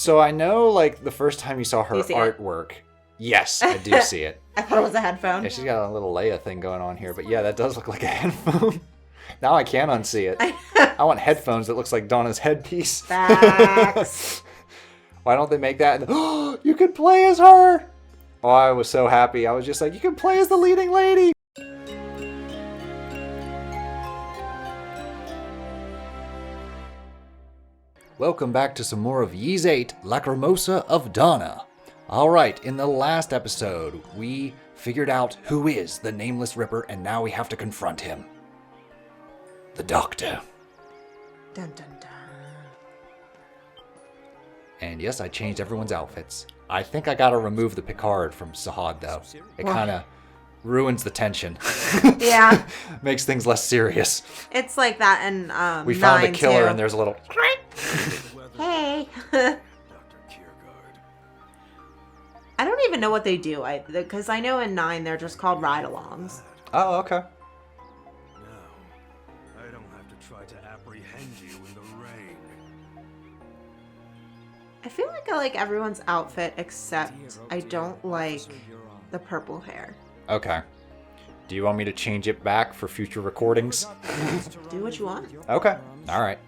So I know, like, the first time you saw her You see artwork. Yes, I do see it. I thought it was a headphone. Yeah, she's got a little Leia thing going on here. But yeah, that does look like a headphone. Now I can unsee it. I want headphones that looks like Donna's headpiece. Facts. Why don't they make that? Oh, you can play as her! Oh, I was so happy. I was just like, you can play as the leading lady! Welcome back to some more of VIII Lacrimosa of Donna. Alright, in the last episode, we figured out who is the Nameless Ripper, and now we have to confront him. The Doctor. Dun dun dun. And yes, I changed everyone's outfits. I think I gotta remove the Picard from Sahad, though. It kinda ruins the tension. Yeah. Makes things less serious. It's like that in We found a 9 killer too. and there's a little... Hey. I don't even know what they do, because I know in 9 they're just called ride-alongs. Oh, okay. Now, I don't have to try to apprehend you in the rain. I feel like I like everyone's outfit except I don't like the purple hair. Okay. Do you want me to change it back for future recordings? Do what you want. Okay. Alright.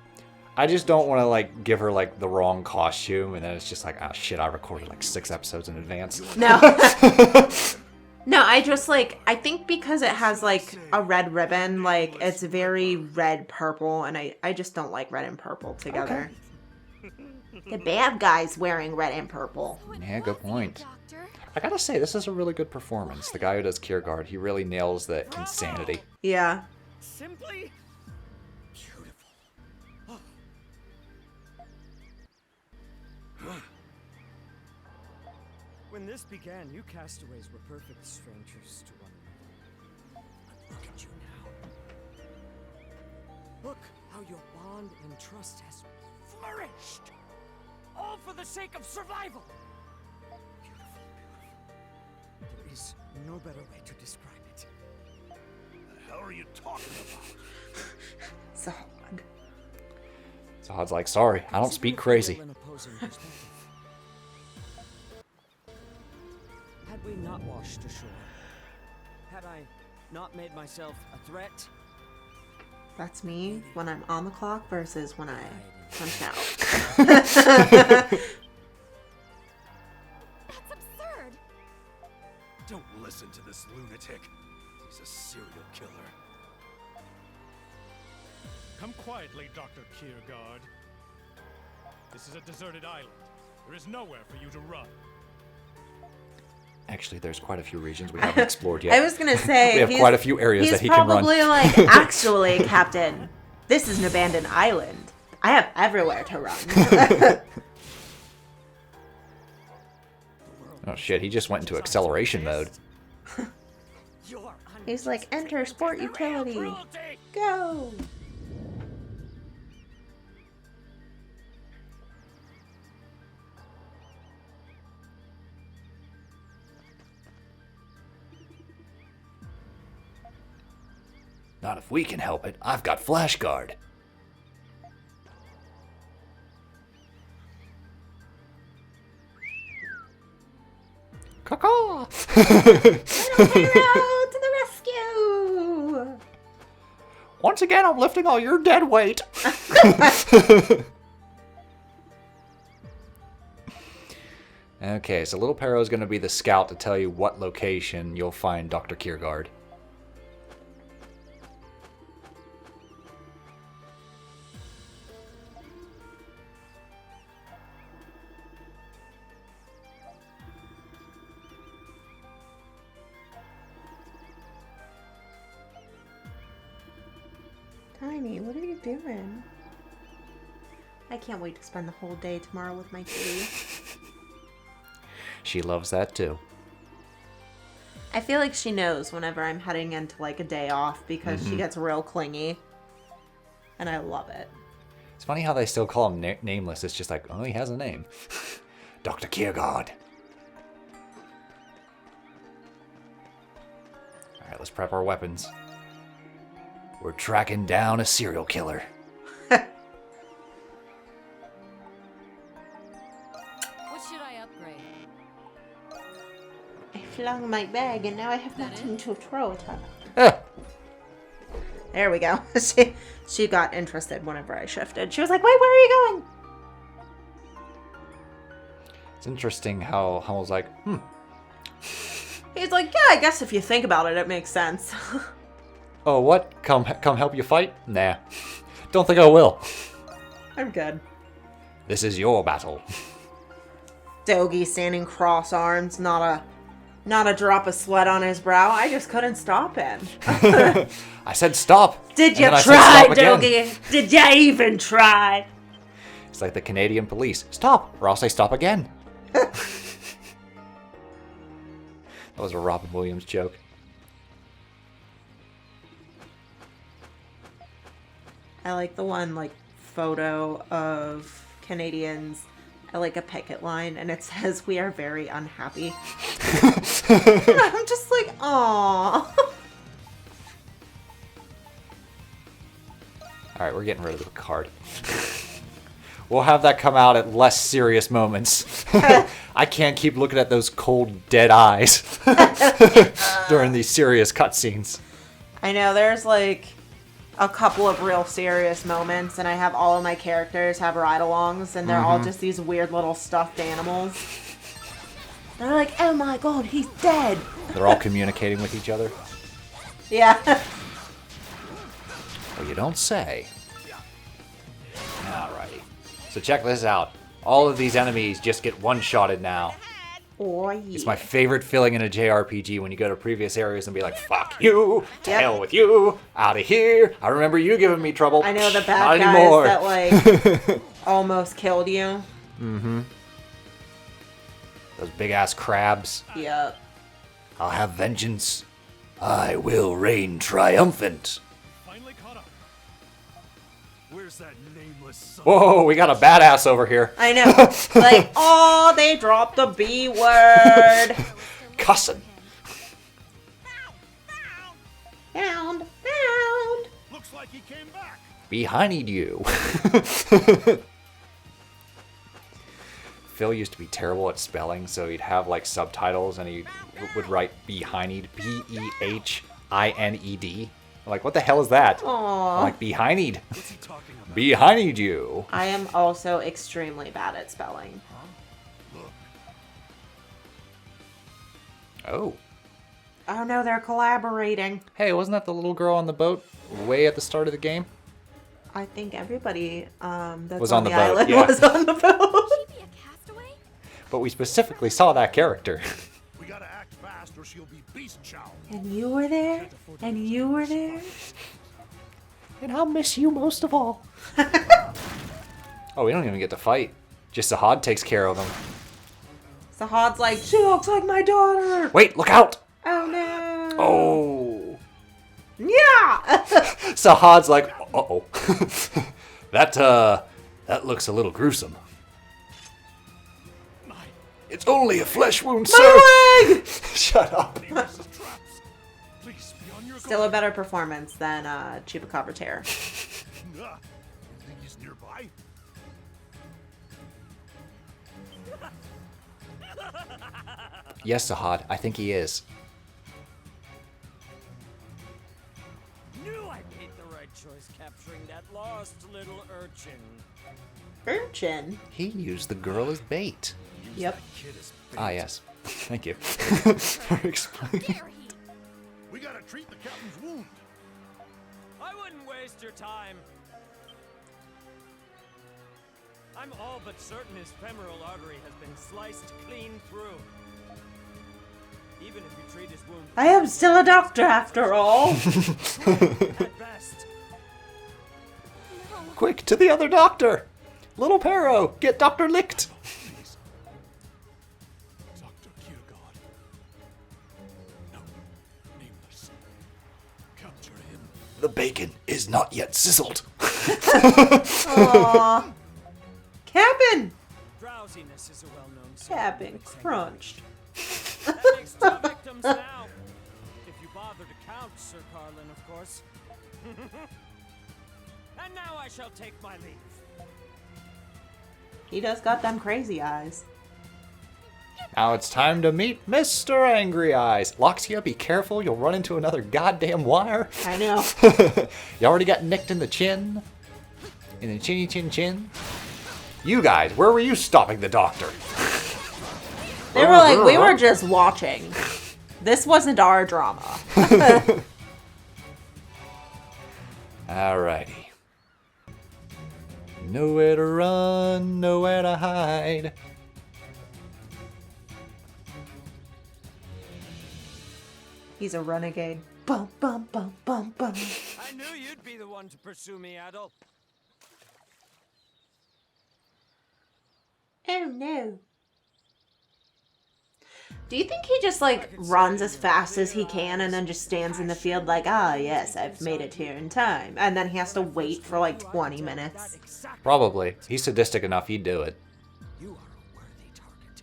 I just don't want to, like, give her, like, the wrong costume, and then it's just like, oh, shit, I recorded, like, 6 episodes in advance. No. No, I just, like, I think because it has, like, a red ribbon, like, it's very red-purple, and I just don't like red and purple together. Okay. The bad guy's wearing red and purple. Yeah, good point. I gotta say, this is a really good performance. The guy who does Kierkegaard, he really nails the insanity. Yeah. Simply beautiful. When this began, you castaways were perfect strangers to one another. But look at you now. Look how your bond and trust has flourished. All for the sake of survival. Beautiful, beautiful. There is no better way to describe it. The hell are you talking about? Sahad. Sahad's like, sorry, I don't speak crazy. Had we not washed ashore, had I not made myself a threat, That's me when I'm on the clock versus when I punch out. That's absurd. don't listen to this lunatic. He's a serial killer. Come quietly, Dr. Kierkegaard. This is a deserted island. There is nowhere for you to run. Actually, there's quite a few regions we haven't explored yet. I was gonna say we have quite a few areas that he can run. He's probably like, actually, Captain, this is an abandoned island. I have everywhere to run. Oh shit, he just went into acceleration mode. He's like, enter sport utility. Go. Not if we can help it. I've got Flash Guard. Caw-caw! Hero to the rescue! Once again, I'm lifting all your dead weight. Okay, so Little Pero is going to be the scout to tell you what location you'll find Dr. Kierkegaard. Tiny, what are you doing? I can't wait to spend the whole day tomorrow with my kitty. She loves that too. I feel like she knows whenever I'm heading into like a day off because she gets real clingy. And I love it. It's funny how they still call him Nameless. It's just like, oh, he has a name. Dr. Kierkegaard. Alright, let's prep our weapons. We're tracking down a serial killer. should I upgrade? I flung my bag and now I have nothing to throw at her. Eh, There we go. She got interested whenever I shifted. She was like, wait, where are you going? it's interesting how Hummel's like, He's like, yeah, I guess if you think about it, it makes sense. oh, what? Come help you fight? Nah. Don't think I will. I'm good. This is your battle. Dogi standing cross-armed, not a drop of sweat on his brow. I just couldn't stop him. I said stop. Did and you then I said try, stop again. Dogi? Did you even try? It's like the Canadian police. Stop, or I'll say stop again. That was a Robin Williams joke. I like the one, like, photo of Canadians at, like, a picket line, and it says, we are very unhappy. I'm just like, aww. Alright, we're getting rid of the card. We'll have that come out at less serious moments. I can't keep looking at those cold, dead eyes during these serious cutscenes. I know, there's, like, a couple of real serious moments, and I have all of my characters have ride-alongs, and they're all just these weird little stuffed animals. They're like, oh my god, he's dead. They're all communicating with each other. Yeah. Well, you don't say. Alrighty. So check this out. All of these enemies just get one-shotted now. Oh, yeah. It's my favorite feeling in a JRPG when you go to previous areas and be like, fuck you, to Yep. hell with you, out of here. I remember you giving me trouble. I know the Not bad guys anymore. that, like, almost killed you. Those big-ass crabs. Yep. I'll have vengeance. I will reign triumphant. Finally caught up. Where's that nameless son? Whoa, we got a badass over here. I know. Like, oh, they dropped the B word. Cussin'. Found. Looks like he came back. Behind you. Phil used to be terrible at spelling, so he'd have like subtitles and he would write behind, Behined. I'm like, what the hell is that? Aw. I'm like, behind. What's he talking about? Behind you. I am also extremely bad at spelling. Look, Oh. Oh no, they're collaborating. Hey, wasn't that the little girl on the boat way at the start of the game? I think everybody that's Was on on the, the boat, island yeah. was on the boat. She be a castaway? But we specifically saw that character. we gotta act fast or she'll be beast chow. And you were there? And you were there? And I'll miss you most of all. Oh, we don't even get to fight. Just Sahad takes care of him. Sahad's like, she looks like my daughter. Wait, look out! Oh no. Oh. Yeah. Sahad's like, uh-oh. That looks a little gruesome. It's only a flesh wound, sir. My leg. Shut up. Traps. Please be on your Still a better performance than Chupacabra Terror. guard. You think he's nearby? Yes, Sahad, I think he is. Knew I made the right choice capturing that lost little urchin. Urchin. He used the girl as bait. Yep. Kid is Ah, yes. Thank you for explaining. Dare he? We gotta treat the captain's wound. I wouldn't waste your time. I'm all but certain his femoral artery has been sliced clean through. Even if you treat his wound I am still a doctor after all. at best. Quick, to the other doctor! Little Pero, get Dr. Licht! Please. Dr. Kiergaard. No. Nameless. Capture him. The bacon is not yet sizzled. Aww. Cabin. Drowsiness is a well-known symptom Cabin of exsanguination. crunched. That makes 2 victims now. If you bother to count, Sir Carlin, of course. And now I shall take my leave. He does got them crazy eyes. Now it's time to meet Mr. Angry Eyes. Loxia, be careful. You'll run into another goddamn wire. I know. You already got nicked in the chin. In the chinny chin chin. You guys, where were you stopping the doctor? They were like, we were just watching. This wasn't our drama. Alrighty. Nowhere to run, nowhere to hide. He's a renegade. Bum, bum, bum, bum, bum. I knew you'd be the one to pursue me, Adol. Oh no. Do you think he just like runs as fast as he can and then just stands in the field like, ah, yes, I've made it here in time. And then he has to wait for like 20 minutes. Probably. He's sadistic enough, he'd do it. You are a worthy target.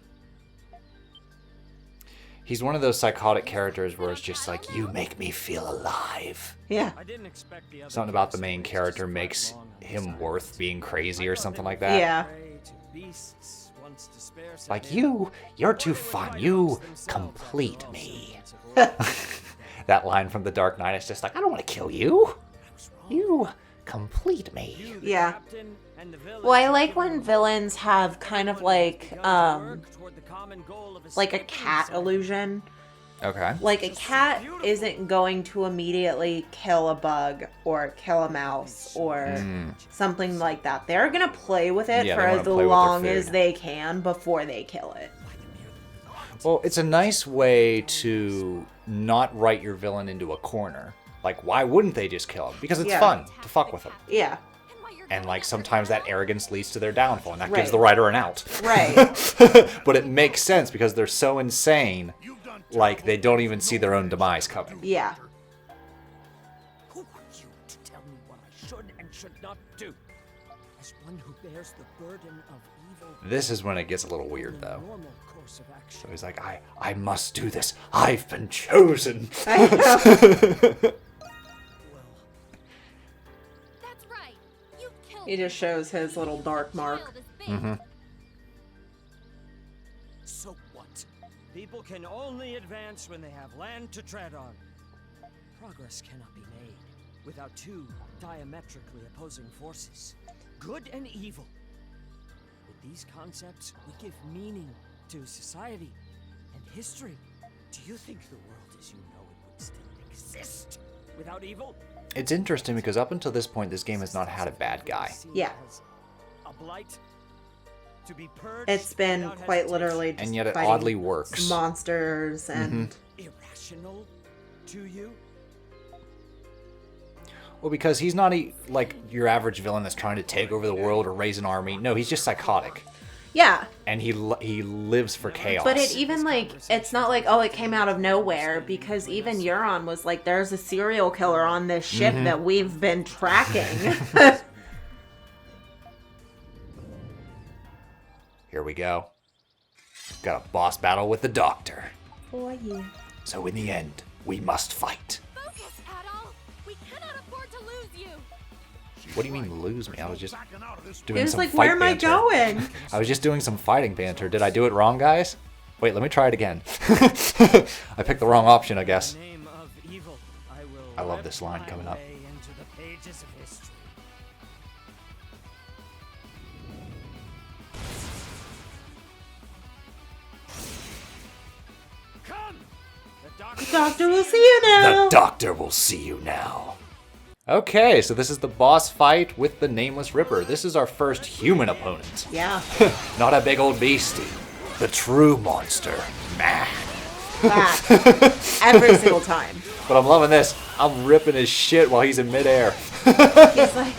He's one of those psychotic characters where it's just like, you make me feel alive. Yeah. I didn't expect the other Something about the cast main members to character stay makes long on him side. worth being crazy or something like that. Yeah. Prey to beasts once despair set Like, in. you're too fun. You complete me. That line from The Dark Knight is just like, I don't want to kill you. You complete me. You, the Yeah. captain, and the villains Well, I have like given when you villains have kind of like, begun to work toward the common goal of like a escaping cat some- illusion. Okay. Like a cat isn't going to immediately kill a bug or kill a mouse or something like that. They're gonna play with it Yeah, for they wanna as play with their long as food. they can before they kill it. Well, it's a nice way to not write your villain into a corner. Like, why wouldn't they just kill him? Because it's Yeah. fun to fuck with him. Yeah. And, like, sometimes that arrogance leads to their downfall, and that gives Right. the writer an out. Right. But it makes sense because they're so insane, like, they don't even see their own demise coming. Yeah. Who are you to tell me what I should and should not do? As one who bears the burden of evil, This is when it gets a little weird, the though. normal course of action. So he's like, I must do this. I've been chosen. I know. That's right. You killed He just shows his little dark mark. Shield is big. So what? People can only advance when they have land to tread on. Progress cannot be made without two diametrically opposing forces, good and evil. With these concepts, we give meaning to society and history. Do you think the world as you know it would still exist without evil? It's interesting because up until this point, this game has not had a bad guy. Yeah. A blight to be purged It's been without quite hesitation. literally just And yet it fighting oddly works. monsters and Irrational to you? Well, because he's not like your average villain that's trying to take over the world or raise an army. No, he's just psychotic. yeah. And he lives for chaos. But it even like it's not like oh it came out of nowhere because even Euron was like there's a serial killer on this ship that we've been tracking. Here we go. Got a boss battle with the Doctor. Oh yeah. So in the end, we must fight. Focus, Adol. We cannot afford to lose you. What do you mean lose me? I was just He doing was some like, fight where am I banter. going? I was just doing some fighting banter. Did I do it wrong, guys? Wait, let me try it again. I picked the wrong option, I guess. In the name of evil, I love rip this line my coming up. way into the pages of history. Come! The Doctor will see you now. The Doctor will see you now. Okay, so this is the boss fight with the Nameless Ripper. This is our first human opponent. Yeah. Not a big old beastie. The true monster, man. That. Every single time. But I'm loving this. I'm ripping his shit while he's in midair. He's like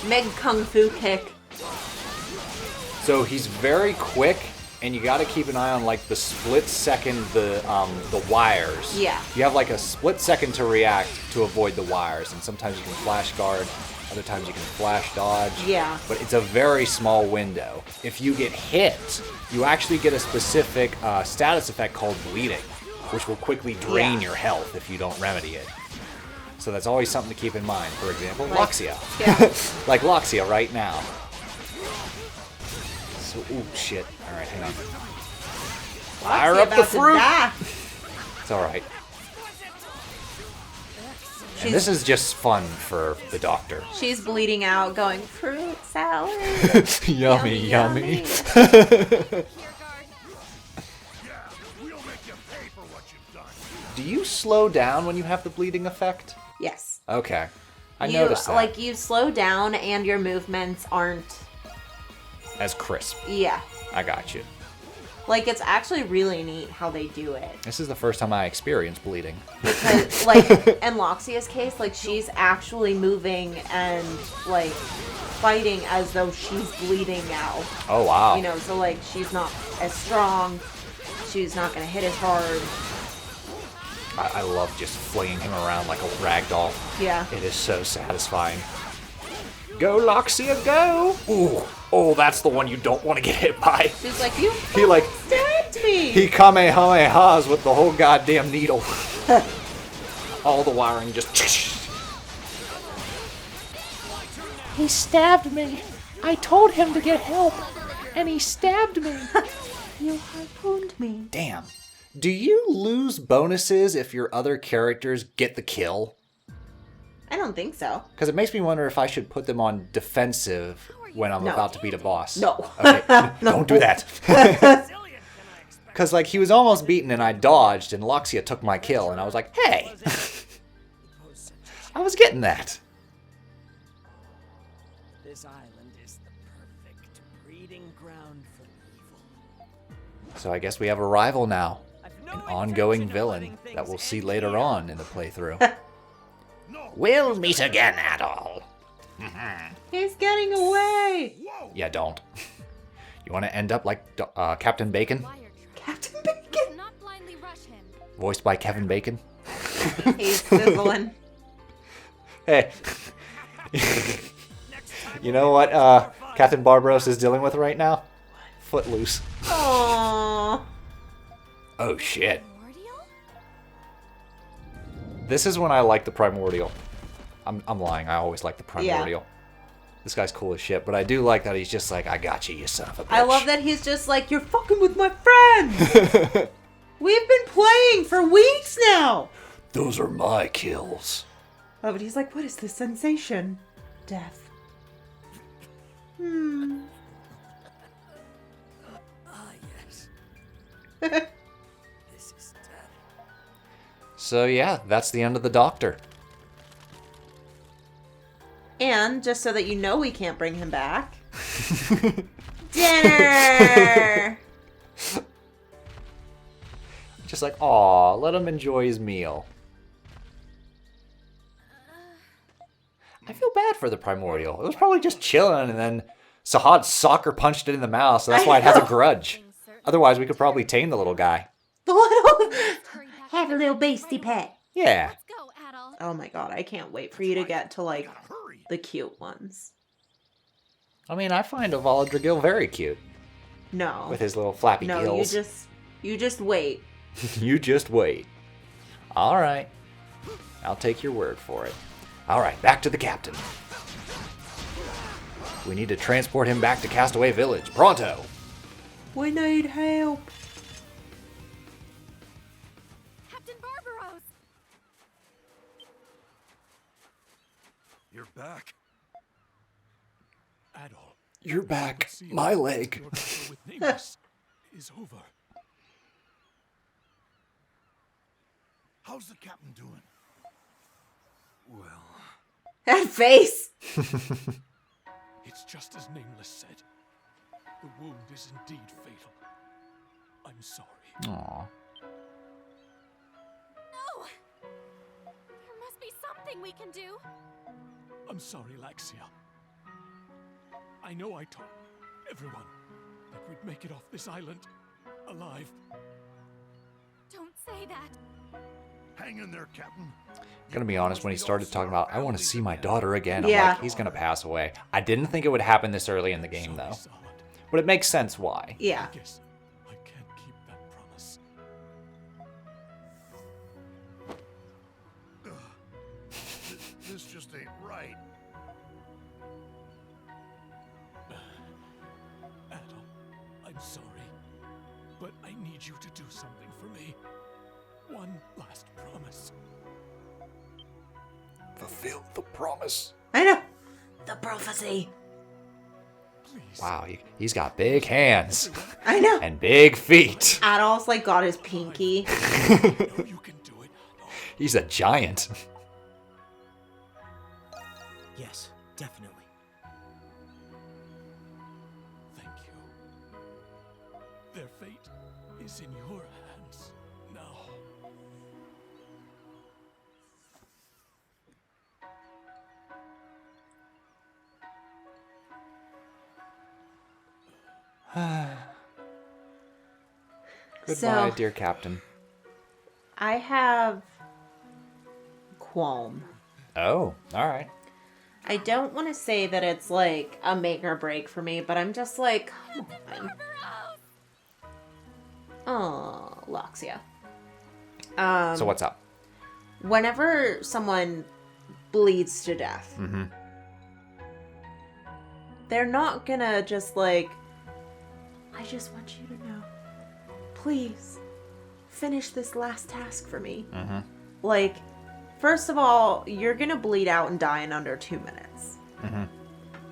Meg Kung Fu kick. So he's very quick, and you got to keep an eye on like the split second the wires. Yeah. You have like a split second to react to avoid the wires, and sometimes you can flash guard, other times you can flash dodge. Yeah. But it's a very small window. If you get hit, you actually get a specific status effect called bleeding, which will quickly drain Yeah. your health if you don't remedy it. So that's always something to keep in mind. For example, Like- Loxia. Yeah. Like Loxia right now. So, ooh, shit. Alright, hang on. Fire Loxie up the about to fruit. die. It's all right. And this is just fun for the doctor. She's bleeding out, going, fruit salad. Yummy, yummy. Rear guard. We'll make you pay for what you've done. Do you slow down when you have the bleeding effect? Yes. Okay. I noticed that. Like, you slow down and your movements aren't... As crisp. Yeah. I got you. Like, it's actually really neat how they do it. This is the first time I experienced bleeding. Because, like, in Loxia's case, like, she's actually moving and, like, fighting as though she's bleeding now. Oh, wow. You know, so, like, she's not as strong. She's not going to hit as hard. I love just flinging him around like a rag doll. Yeah. It is so satisfying. Go, Loxia, go! Ooh. Oh, that's the one you don't want to get hit by. She's like, you He, like, stabbed me! he kamehamehas with the whole goddamn needle. All the wiring just... He stabbed me. I told him to get help, and he stabbed me. You harpooned me. Damn. Do you lose bonuses if your other characters get the kill? I don't think so. Because it makes me wonder if I should put them on defensive when I'm No. about to beat a boss. No. Okay, don't do that. Because, like, he was almost beaten and I dodged and Loxia took my kill and I was like, hey! I was getting that. This island is the perfect breeding ground for evil. So I guess we have a rival now. I've An no ongoing intention of villain letting that things we'll see end later here. on in the playthrough. We'll meet again, Adol. He's getting away! Yeah, don't. You want to end up like Captain Bacon? Wire trap. Captain Bacon! Do not blindly rush him. Voiced by Kevin Bacon? He's sizzling. Hey. You know what Captain Barbaros is dealing with right now? Footloose. Aww. Oh, shit. Primordial? This is when I like the Primordial. I'm lying. I always like the Primordial. This guy's cool as shit, but I do like that he's just like, I got you, you son of a bitch. I love that he's just like, you're fucking with my friends! We've been playing for weeks now! Those are my kills. Oh, but he's like, what is this sensation? Death. Ah, yes. This is death. So yeah, that's the end of the Doctor. And, just so that you know we can't bring him back, dinner! Just like, aw, let him enjoy his meal. I feel bad for the Primordial. It was probably just chilling, and then Sahad soccer punched it in the mouth, so that's why it has a grudge. Otherwise, we could probably tame the little guy. The little... Hurry back Have to a the little main beastie room. pet. Yeah. Let's go, Adol. Oh my god, I can't wait for you to get to, like, the cute ones. I mean, I find Avala Dragil very cute. No. With his little flappy No, gills. you just wait. You just wait. All right. I'll take your word for it. All right, back to the captain. We need to transport him back to Castaway Village. Pronto. We need help. Captain Barbaros! You're back. Adol. You're back. My leg. Your battle with Nameless is over. How's the captain doing? Well, That face! it's just as Nameless said. The wound is indeed fatal. I'm sorry. Aw. No! There must be something we can do. I'm sorry, Laxia. I know I told everyone that we'd make it off this island alive. Don't say that. Hang in there, Captain. Gonna be honest, when he started talking about, I want to see my daughter again, I'm Yeah. like, he's gonna pass away. I didn't think it would happen this early in the game, though. But it makes sense why. Yeah. I guess I can't keep that promise. This just ain't right. Adol, I'm sorry. but I need you to do something for me. One last promise. Fulfill the promise. I know. The prophecy. Please. Wow, he's got big hands I know. and big feet. Adolf's like got his pinky. I know you can do it. No. He's a giant. Yes, definitely. Thank you. Their fate is in your hands now. Goodbye, So- dear Captain. I have qualm. Oh, all right. I don't want to say that it's like a make or break for me, but I'm just like, come on. Oh, Loxia. So what's up? Whenever someone bleeds to death, they're not gonna just like, I just want you to know, please finish this last task for me. Like, first of all, you're gonna bleed out and die in under 2 minutes.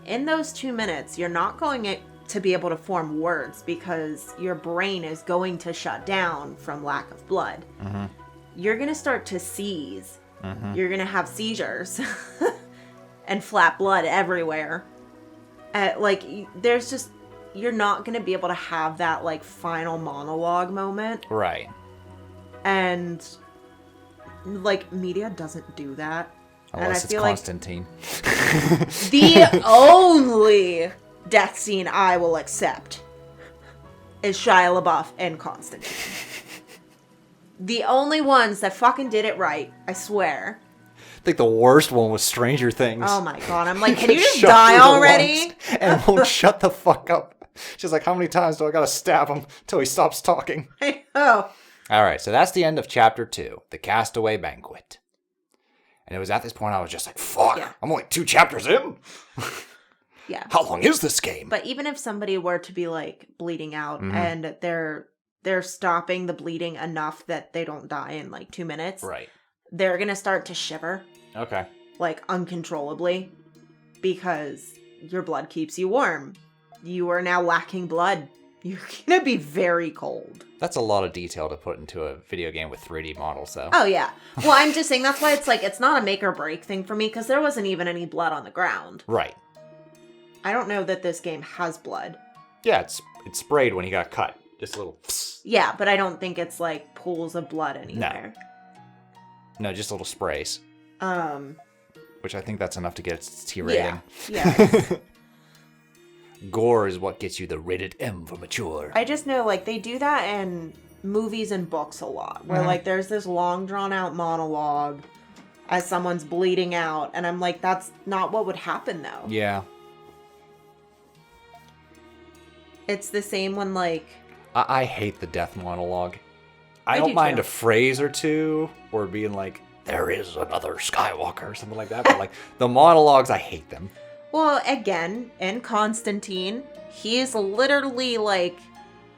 In those 2 minutes, you're not going to be able to form words because your brain is going to shut down from lack of blood. You're gonna start to seize. You're gonna have seizures and flat blood everywhere. There's just, you're not gonna be able to have that like final monologue moment. Right. And like media doesn't do that. Unless it's Constantine. The only death scene I will accept is Shia LaBeouf and Constantine. The only ones that fucking did it right, I swear. I think the worst one was Stranger Things. Oh my god, I'm like, can you just Shut die through the already? lungs and won't shut the fuck up. She's like, how many times do I gotta stab him till he stops talking? I know. All right, so that's the end of chapter 2, The Castaway Banquet. And it was at this point I was just like, fuck, Yeah. I'm only 2 chapters in? Yeah. How long is this game? But even if somebody were to be like bleeding out and they're stopping the bleeding enough that they don't die in like 2 minutes, Right. they're gonna start to shiver Okay. like uncontrollably because your blood keeps you warm. You are now lacking blood. You're gonna be very cold. That's a lot of detail to put into a video game with 3D models, though. Oh yeah. Well, I'm just saying that's why it's like it's not a make or break thing for me because there wasn't even any blood on the ground. Right. I don't know that this game has blood. Yeah, it's sprayed when he got cut. Just a little... Yeah, but I don't think it's like pools of blood anywhere. No, just little sprays. Which I think that's enough to get its T rating. Yeah. Gore is what gets you the rated M for mature. I just know like they do that in movies and books a lot where like there's this long drawn out monologue as someone's bleeding out and I'm like that's not what would happen though. Yeah. It's the same when like I hate the death monologue. I do don't mind too. a phrase or two or being like, there is another Skywalker or something like that. But like the monologues, I hate them. well again in Constantine he's literally like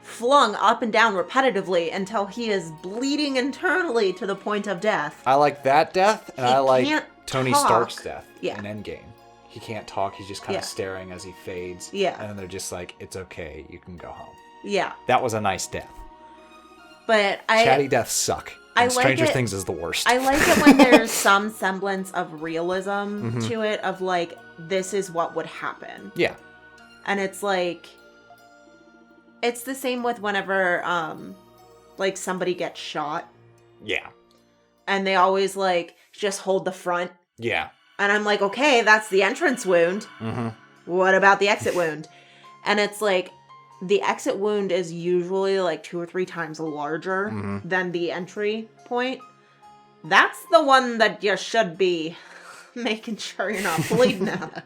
flung up and down repetitively until he is bleeding internally to the point of death. I like that death, and He I like can't Tony talk. Stark's death Yeah. in Endgame. He can't talk, he's just kind Yeah. of staring as he fades. Yeah. And then they're just like, it's okay, you can go home. Yeah. That was a nice death. But Chatty deaths suck. I And like Stranger it- Things is the worst. I like it when there's some semblance of realism Mm-hmm. to it, of like, this is what would happen. Yeah. And it's like, it's the same with whenever, like, somebody gets shot, Yeah. and they always, like, just hold the front. Yeah. And I'm like, okay, that's the entrance wound. Mm-hmm. What about the exit wound? And it's like, the exit wound is usually like 2 or 3 times larger Mm-hmm. than the entry point. That's the one that you should be making sure you're not bleeding out of.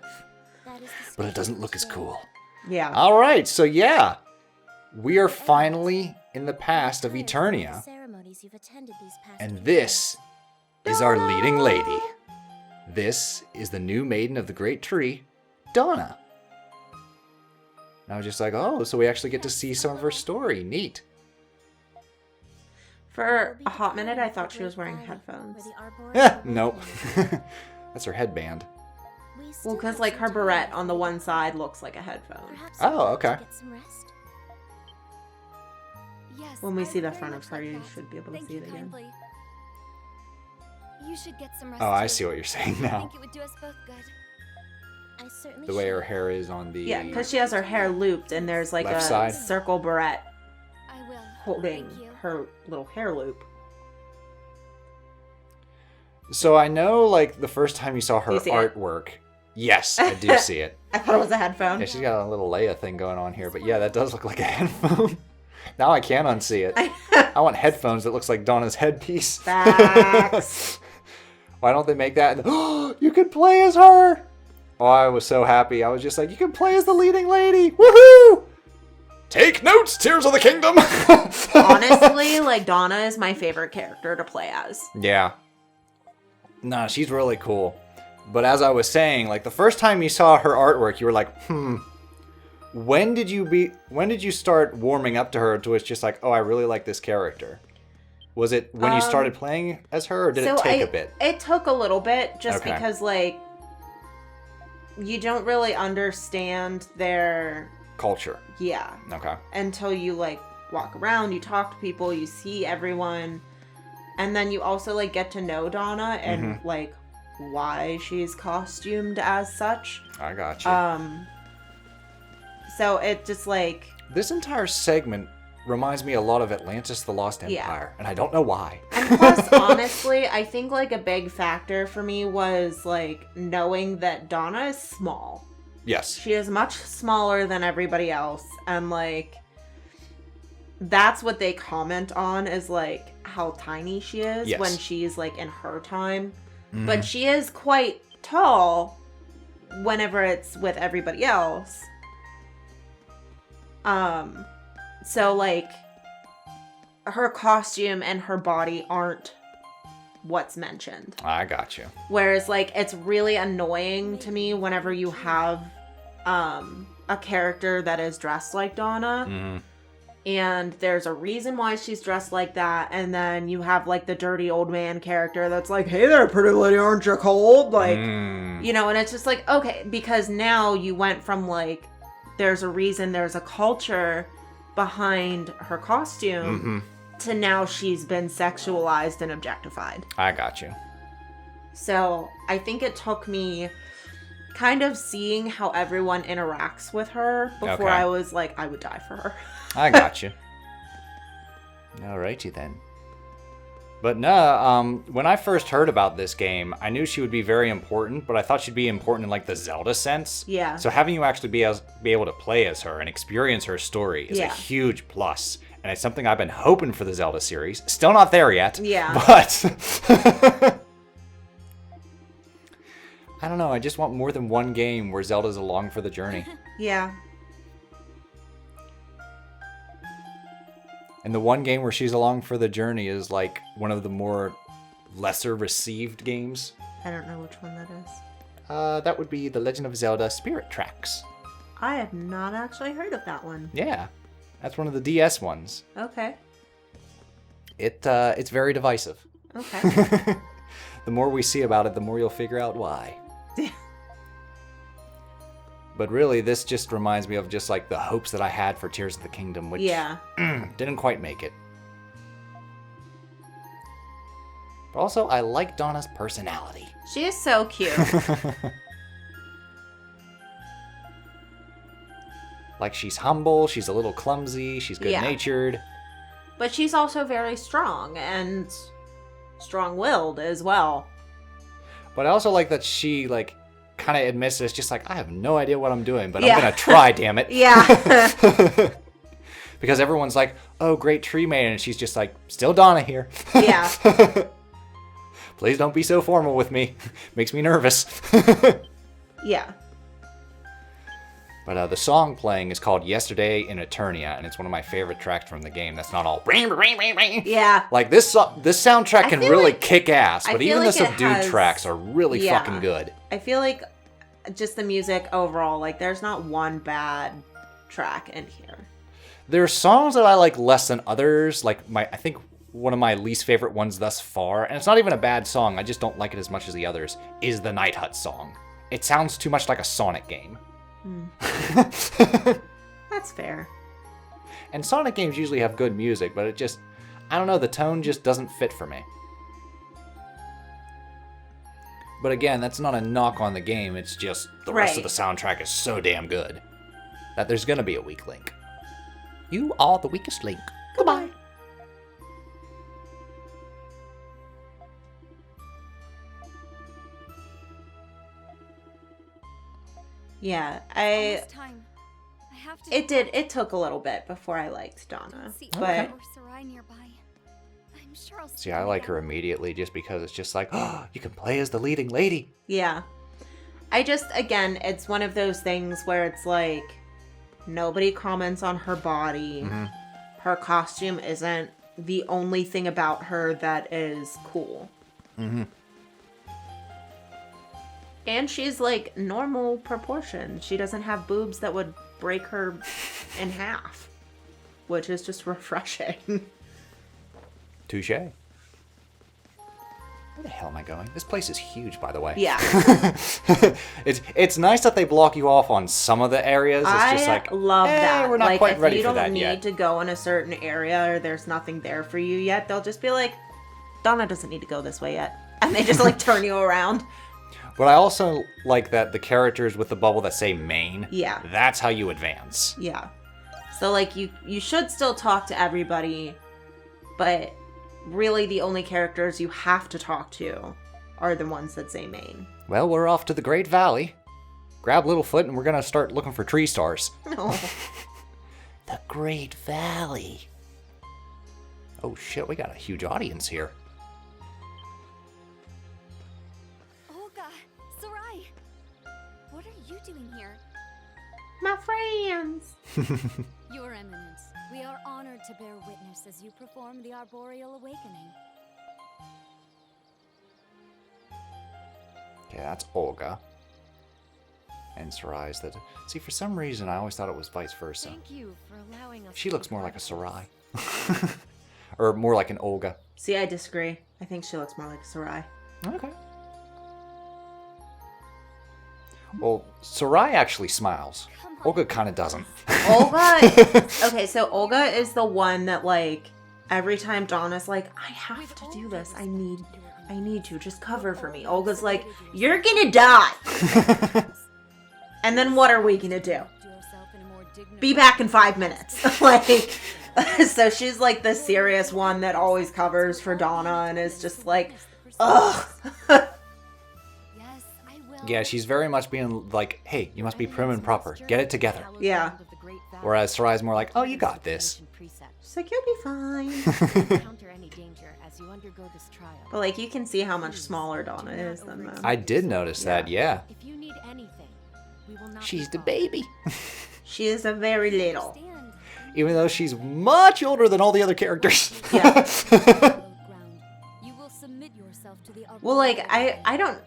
But it doesn't look as cool. Yeah. All right, so yeah. We are finally in the past of Eternia. And this is our leading lady. This is the new maiden of the great tree, Donna. And I was just like, oh, so we actually get to see some of her story. Neat. For a hot minute, I thought she was wearing headphones. Nope. That's her headband. Well, because like her barrette on the one side looks like a headphone. Oh, okay. When we see the front of her, you should be able to see it again. You should get some rest. Oh, I too. see what you're saying I now. think it would do us both good. I certainly The way her should. hair is on the Yeah, because she has her hair looped and there's like Left a side. circle barrette I will. holding Thank you. her little hair loop. So I know, like, the first time you saw her Do you see it? artwork. Yes, I do see it. I thought it was a headphone. Yeah, she's got a little Leia thing going on here, but yeah, that does look like a headphone. Now I can unsee it. I want headphones that looks like Donna's headpiece. Facts. Why don't they make that? Oh, you can play as her! Oh, I was so happy. I was just like, you can play as the leading lady! Woohoo! Take notes, Tears of the Kingdom! Honestly, like Donna is my favorite character to play as. Yeah. Nah, she's really cool. But as I was saying, like the first time you saw her artwork, you were like, when did you start warming up to her to it's just like, oh, I really like this character? Was it when you started playing as her, or did it take a bit? It took a little bit, just Okay. because like you don't really understand their Culture. Okay. until you like walk around, you talk to people, you see everyone, and then you also like get to know Donna and like why she's costumed as such. I got you. So it just like This entire segment reminds me a lot of Atlantis the Lost Yeah. Empire, and I don't know why. And plus, honestly, I think like a big factor for me was like knowing that Donna is small. Yes. She is much smaller than everybody else, and like that's what they comment on is like how tiny she is Yes. when she's like in her time. But she is quite tall whenever it's with everybody else. So like her costume and her body aren't what's mentioned. I got you. Whereas like it's really annoying to me whenever you have a character that is dressed like Donna and there's a reason why she's dressed like that, and then you have like the dirty old man character that's like, hey there pretty lady, aren't you cold? Like you know, and it's just like, okay, because now you went from like there's a reason, there's a culture behind her costume to now she's been sexualized and objectified. I got you. So I think it took me kind of seeing how everyone interacts with her before Okay. I was like, I would die for her. I got you. Alrighty then. But no, when I first heard about this game, I knew she would be very important, but I thought she'd be important in like the Zelda sense. Yeah. So having you actually be able to play as her and experience her story is a Yeah. huge plus. And it's something I've been hoping for the Zelda series. Still not there yet. Yeah. But I don't know, I just want more than one game where Zelda's along for the journey. Yeah. And the one game where she's along for the journey is like one of the more lesser received games. I don't know which one that is. That would be The Legend of Zelda Spirit Tracks. I have not actually heard of that one. Yeah, that's one of the DS ones. Okay. It's very divisive. Okay. The more we see about it, the more you'll figure out why. But really, this just reminds me of just like the hopes that I had for Tears of the Kingdom, which Yeah. didn't quite make it. But also, I like Donna's personality. She is so cute. Like, she's humble, she's a little clumsy, she's good-natured. But she's also very strong and strong-willed as well. But I also like that she, like, kind of admits it's just like, I have no idea what I'm doing, but Yeah. I'm gonna try, damn it. Yeah. Because everyone's like, oh, great tree maiden, and she's just like, still Donna here. Yeah. Please don't be so formal with me. Makes me nervous. Yeah. But the song playing is called Yesterday in Eternia, and it's one of my favorite tracks from the game. That's not all... Yeah. Like, this soundtrack can feel really like- kick ass, I but feel even the like it subdued has- tracks are really Yeah. fucking good. I feel like just the music overall, like there's not one bad track in here. There are songs that I like less than others. Like, I think one of my least favorite ones thus far, and it's not even a bad song, I just don't like it as much as the others, is the Night Hut song. It sounds too much like a Sonic game. That's fair. And Sonic games usually have good music, but it just, I don't know, the tone just doesn't fit for me. But again, that's not a knock on the game, it's just the rest of the soundtrack is so damn good that there's gonna be a weak link. You are the weakest link. Goodbye. Yeah, Almost time. I have to. it took a little bit before I liked Donna, See but Olga or Sarai nearby. I'm sure I'll See, I like her immediately just because it's just like, oh, you can play as the leading lady. yeah. I just, again, it's one of those things where it's like, nobody comments on her body. Her costume isn't the only thing about her that is cool. And she's like normal proportion. She doesn't have boobs that would break her in half, which is just refreshing. Touche. Where the hell am I going? This place is huge, by the way. Yeah. It's nice that they block you off on some of the areas. It's just like, love that. We're not like, quite ready if for you that don't need yet. to go in a certain area or there's nothing there for you yet, they'll just be like, Donna doesn't need to go this way yet. And they just like turn you around. But I also like that the characters with the bubble that say main, Yeah. that's how you advance. Yeah. So like you should still talk to everybody, but really the only characters you have to talk to are the ones that say main. Well, we're off to the Great Valley. Grab Littlefoot and we're gonna start looking for tree stars. No. The Great Valley. Oh shit, we got a huge audience here. Olga, Sarai, what are you doing here? My friends. Your Eminence, we are honored to bear witness as you perform the Arboreal Awakening. Okay, that's Olga. And Sarai's that. See, for some reason, I always thought it was vice versa. Thank you for allowing us. She to looks be more part like a of this. Sarai. Or more like an Olga. See, I disagree. I think she looks more like Sarai. Okay. Well, Sarai actually smiles. Come on. Olga kind of doesn't. Olga. Okay, so Olga is the one that like every time Donna's like, I have to do this. I need to just cover for me. Olga's like, you're gonna die. And then what are we gonna do? Be back in 5 minutes. Like, so she's like the serious one that always covers for Donna and is just like, ugh. Yes, I will. Yeah, she's very much being like, hey, you must be prim and proper. Get it together. Yeah. Whereas Sarai's more like, oh, you got this. She's like, you'll be fine. Encounter any danger as you undergo this trial. But like, you can see how much smaller Donna is than them. I did notice that, yeah. If you need anything, we will not She's the be far. baby. She is a very little. Stand. Even though she's much older than all the other characters. Yeah. Hallowed ground. You will submit yourself to the Well, like, Arboreal I don't,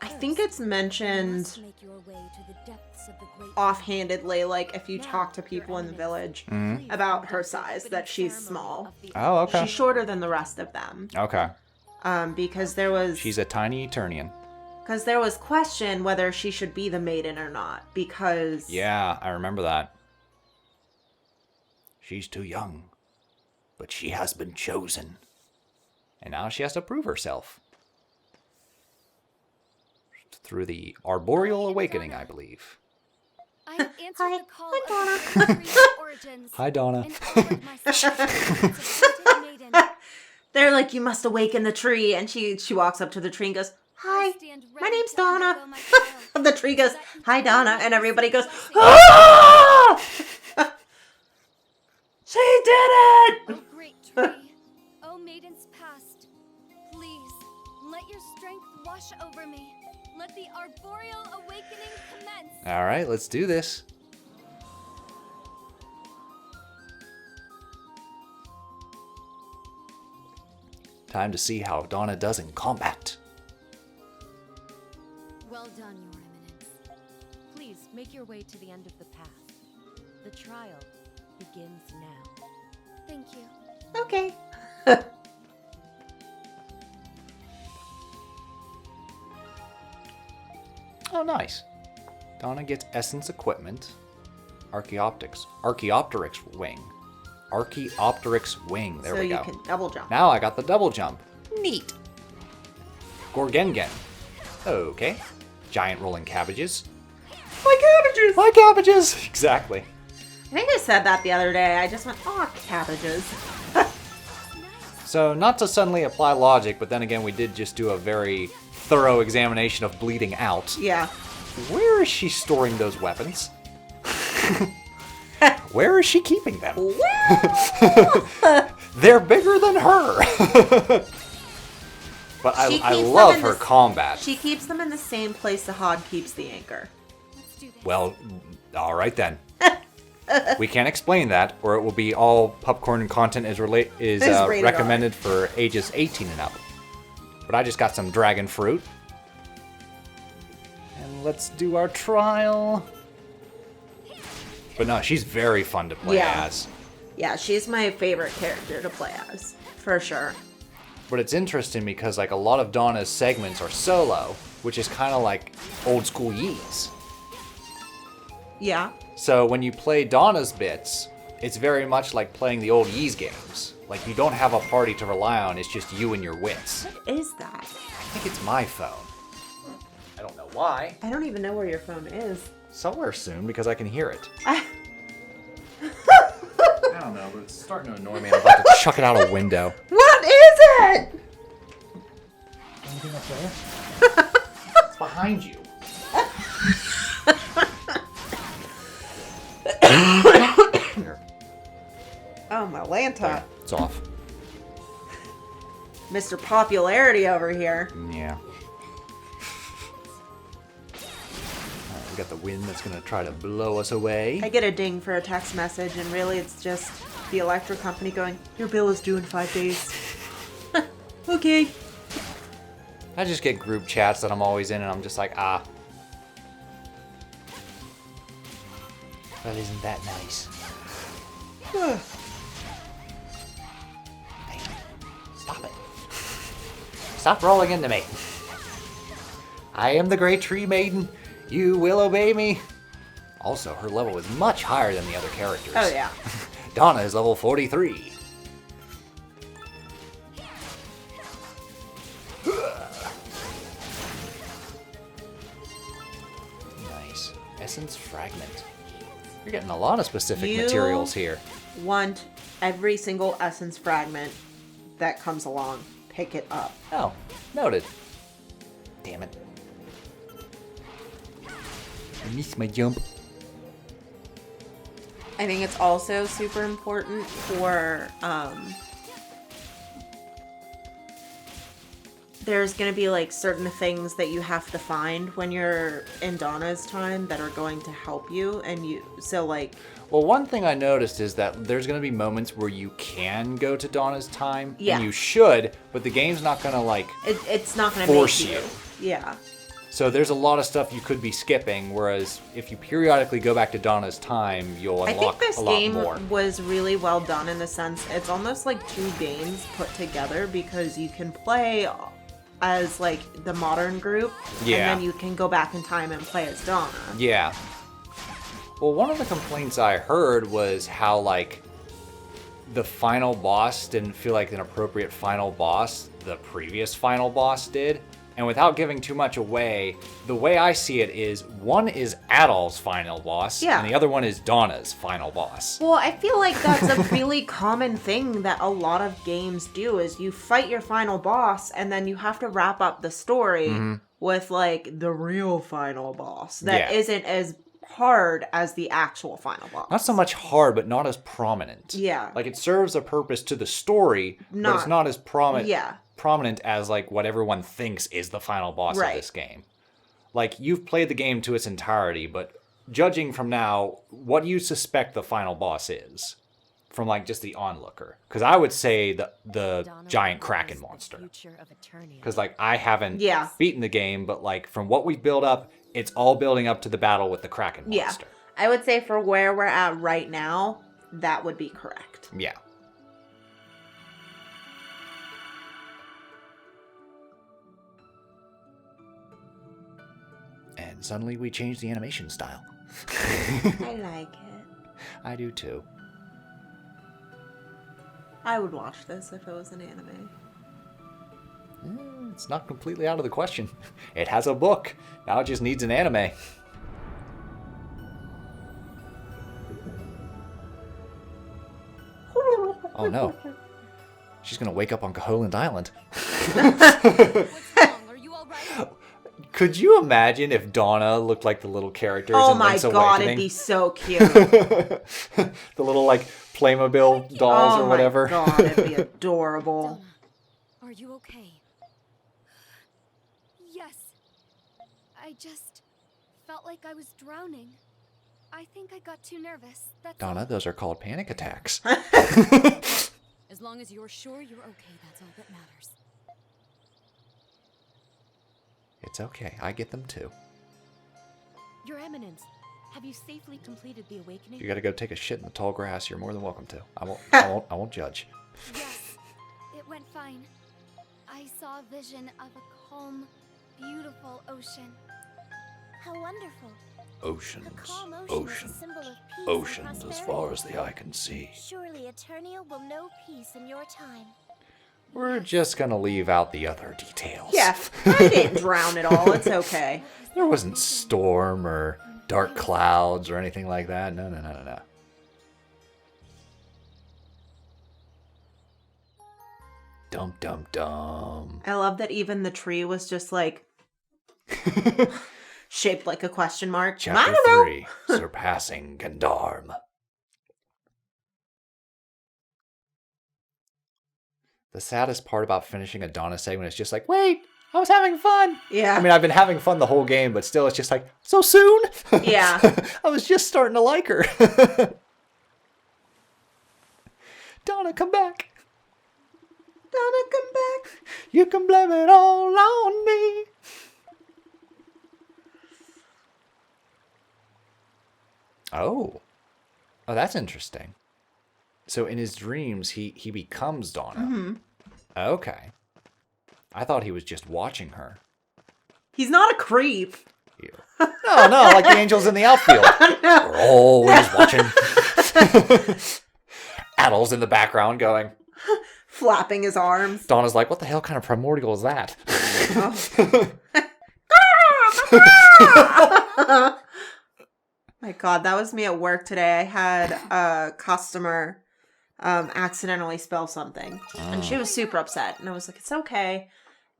I think it's You mentioned must make your way to the depths of the great offhandedly, like if you talk to people in the village about her size, that she's small. Oh, okay. She's shorter than the rest of them. Okay. Because there was She's a tiny Eternian. question whether she should be the maiden or not, because Yeah, I remember that. She's too young, but she has been chosen. And now she has to prove herself. Through the Arboreal Awakening, I believe. I have answered Hi. the call Hi, of my country's origins. Hi, Donna. And offered myself to the appointed maiden. they're like, you must awaken the tree, and she walks up to the tree and goes, hi, Stand my ready name's to Donna. undergo my trial. And the tree goes, That hi, Donna, and everybody goes, blessing. ah! She did it! O great tree, O maidens past, please let your strength wash over me. Let the arboreal awakening commence. All right, let's do this. Time to see how Donna does in combat. Well done, Your Eminence. Please make your way to the end of the path. The trial begins now. Thank you. Okay. Oh, nice. Donna gets Essence Equipment. Archaeopteryx Wing. Archaeopteryx Wing. There so we go. you can double jump. Now I got the double jump. Neat. Gorgengen. Okay. Giant rolling cabbages. My cabbages! My cabbages! Exactly. I think I said that the other day. I just went, oh, cabbages. So, not to suddenly apply logic, but then again, we did just do a very thorough examination of bleeding out. Yeah. Where is she storing those weapons? Where is she keeping them? Well, They're bigger than her. But I love her combat. she keeps them in the same place the hog keeps the anchor. Let's do this. Well, all right then. We can't explain that, or it will be all Pupcorn content is rated R. recommended for ages 18 and up. But I just got some dragon fruit. And let's do our trial. But no, she's very fun to play as. Yeah, she's my favorite character to play as, for sure. But it's interesting because like a lot of Donna's segments are solo, which is kind of like old school Ys. Yeah. So when you play Donna's bits, it's very much like playing the old Ys games. Like you don't have a party to rely on, it's just you and your wits. What is that? I think it's my phone. I don't know why. I don't even know where your phone is. Somewhere soon because I can hear it. I don't know, but it's starting to annoy me. I'm about to chuck it out a window. What is it? Anything up there? It's behind you. Here. Oh, my Lanta. It's off. Mr. Popularity over here. Yeah. We got the wind that's gonna try to blow us away. I get a ding for a text message, and really it's just the electric company going, your bill is due in 5 days. Okay. I just get group chats that I'm always in, and I'm just like, ah. Well, isn't that nice? Hey, stop it. Stop rolling into me. I am the great tree maiden. You will obey me. Also, her level is much higher than the other characters. Oh, yeah. Donna is level 43. Nice. Essence Fragment. You're getting a lot of specific materials here. Want every single essence fragment that comes along. Pick it up. Oh, noted. Damn it. I missed my jump. I think it's also super important for, there's going to be like certain things that you have to find when you're in Donna's time that are going to help you, and so like... Well, one thing I noticed is that there's going to be moments where you can go to Donna's time, and you should, but the game's not going to like... It's not going to force make you. Yeah. So there's a lot of stuff you could be skipping, whereas if you periodically go back to Donna's time, you'll unlock a lot more. I think this game was really well done in the sense it's almost like two games put together, because you can play as like the modern group, and then you can go back in time and play as Donna. Yeah. Well, one of the complaints I heard was how like the final boss didn't feel like an appropriate final boss the previous final boss did. And without giving too much away, the way I see it is one is Adol's final boss, and the other one is Donna's final boss. Well, I feel like that's a really common thing that a lot of games do, is you fight your final boss, and then you have to wrap up the story with, like, the real final boss that isn't as hard as the actual final boss. Not so much hard, but not as prominent. Yeah. Like, it serves a purpose to the story, but it's not as prominent as like what everyone thinks is the final boss of this game. Like, you've played the game to its entirety, but judging from now, what do you suspect the final boss is? From like just the onlooker. Because I would say the giant Kraken monster. Because like I haven't beaten the game, but like from what we've built up, it's all building up to the battle with the Kraken monster. I would say for where we're at right now, that would be correct. Yeah. And And suddenly we change the animation style. I like it. I do too. I would watch this if it was an anime. It's not completely out of the question. It has a book. Now it just needs an anime. Oh no. She's gonna wake up on Caholand Island. What's wrong? Are you alright? Could you imagine if Donna looked like the little characters Oh in my Link's god, Awakening? it'd be so cute. The little, like, Playmobil dolls Oh or whatever. my god, it'd be adorable. Donna, are you okay? Yes. I just felt like I was drowning. I think I got too nervous. That's Donna, all. those are called panic attacks. As long as you're sure you're okay, that's all that matters. It's okay. I get them too. Your Eminence, have you safely completed the awakening? If you gotta go take a shit in the tall grass, you're more than welcome to. I won't judge. Yes, it went fine. I saw a vision of a calm, beautiful ocean. How wonderful. Oceans, A calm ocean is a oceans, symbol of peace oceans and as prosperity. far as the eye can see. Surely Eternia will know peace in your time. We're just gonna leave out the other details. Yeah, I didn't drown at all. It's okay. There wasn't storm or dark clouds or anything like that. No. Dum dum dum. I love that even the tree was just like shaped like a question mark. I Chapter don't know. 3, Surpassing Gendarme. The saddest part about finishing a Donna segment is just like, wait, I was having fun. Yeah. I mean, I've been having fun the whole game, but still, it's just like, so soon? Yeah. I was just starting to like her. Donna, come back. Donna, come back. You can blame it all on me. Oh, that's interesting. So in his dreams, he becomes Donna. Mm-hmm. Okay. I thought he was just watching her. He's not a creep. Ew. No, like the angels in the outfield. We're always watching. Adul's in the background going. Flapping his arms. Donna's like, what the hell kind of primordial is that? My god, that was me at work today. I had a customer accidentally spell something. And she was super upset. And I was like, it's okay.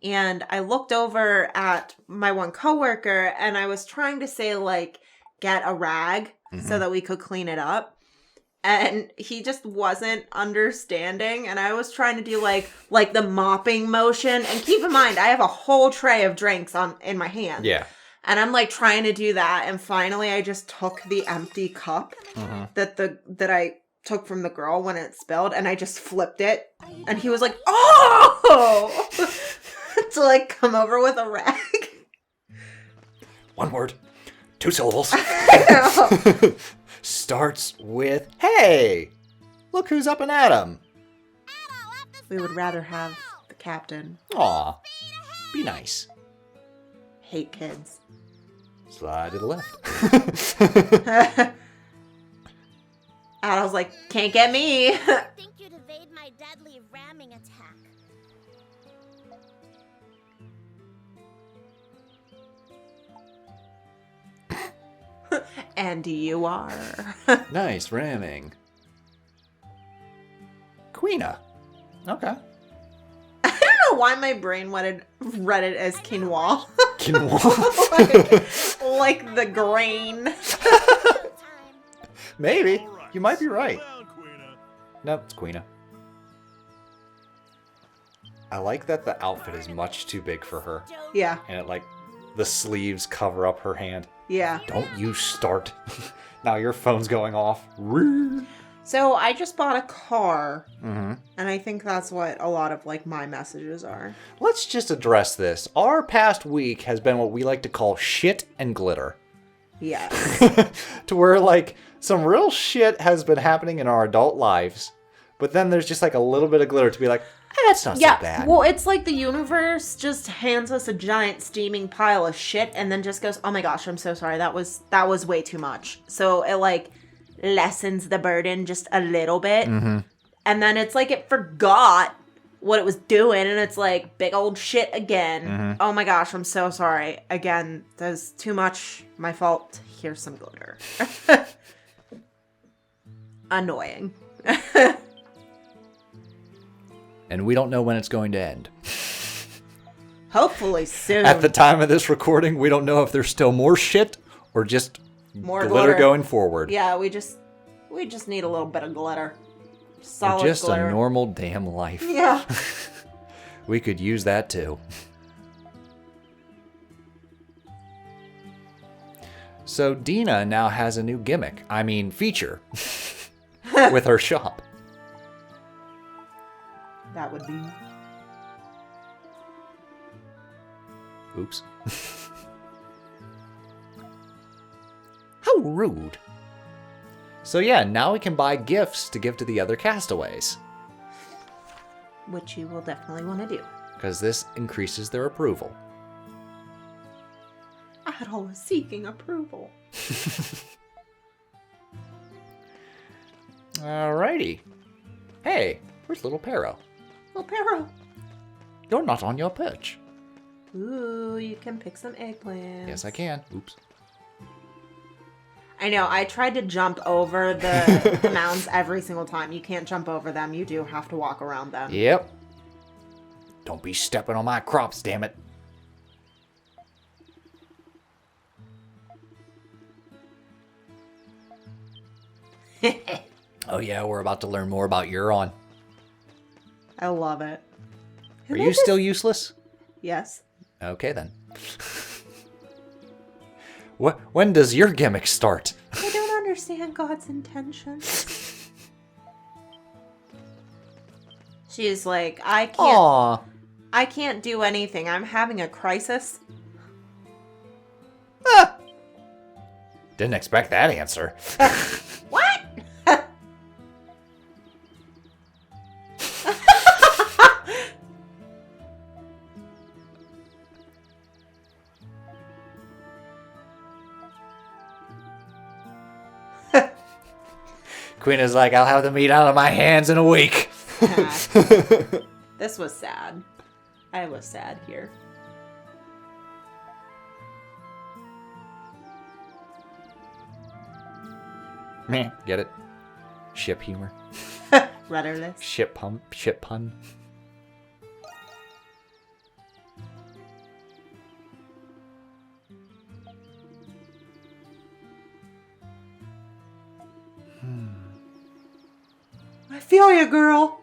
And I looked over at my one coworker and I was trying to say, like, get a rag so that we could clean it up. And he just wasn't understanding. And I was trying to do like the mopping motion. And keep in mind, I have a whole tray of drinks in my hand. Yeah. And I'm like trying to do that. And finally I just took the empty cup that I took from the girl when it spilled, and I just flipped it. And he was like, oh! To like come over with a rag. One word. 2 syllables. I know. Starts with, hey, look who's up and at 'em. We would rather have the captain. Aw, be nice. Hate kids. Slide to the left. And I was like, can't get me. I think you'd evade my deadly ramming attack. And you are. Nice ramming. Queena. Okay. I don't know why my brain read it as quinoa. Quinoa. like the grain. Time. Maybe. You might be right. Well, Queena. Nope, it's Queena. I like that the outfit is much too big for her. Yeah, And it, like, the sleeves cover up her hand. yeah. Don't you start. Now your phone's going off. So I just bought a car, Mm-hmm. and I think that's what a lot of like my messages are. Let's just address this. Our past week has been what we like to call shit and glitter. Yes. To where, like, some real shit has been happening in our adult lives, But then there's just like a little bit of glitter to be like, that's not so bad. Well, it's like the universe just hands us a giant steaming pile of shit and then just goes, oh my gosh, I'm so sorry. That was way too much. So it like lessens the burden just a little bit. Mm-hmm. And then it's like it forgot what it was doing and it's like big old shit again. Mm-hmm. Oh my gosh, I'm so sorry. Again, there's too much. My fault. Here's some glitter. Annoying. And we don't know when it's going to end. Hopefully soon. At the time of this recording, we don't know if there's still more shit or just more glitter going forward. Yeah, we just need a little bit of glitter. Solid or just glitter. a normal damn life. Yeah. We could use that too. So Dina now has a new gimmick. I mean, feature. With her shop. That would be... Oops. How rude. So yeah, now we can buy gifts to give to the other castaways. Which you will definitely want to do. Because this increases their approval. Adol is seeking approval. Alrighty. Hey, where's little Pero? Little Pero. You're not on your perch. Ooh, you can pick some eggplants. Yes, I can. Oops. I know, I tried to jump over the mounds every single time. You can't jump over them. You do have to walk around them. Yep. Don't be stepping on my crops, damn it. Oh yeah, we're about to learn more about Euron. I love it. Are you still useless? Yes. Okay then. When does your gimmick start? I don't understand God's intentions. She's like, Aww. I can't do anything. I'm having a crisis. Didn't expect that answer. What? Queen is like, I'll have the meat out of my hands in a week. This was sad. I was sad here. Meh, get it? Ship humor. Rudderless. Ship pun. I feel you, girl.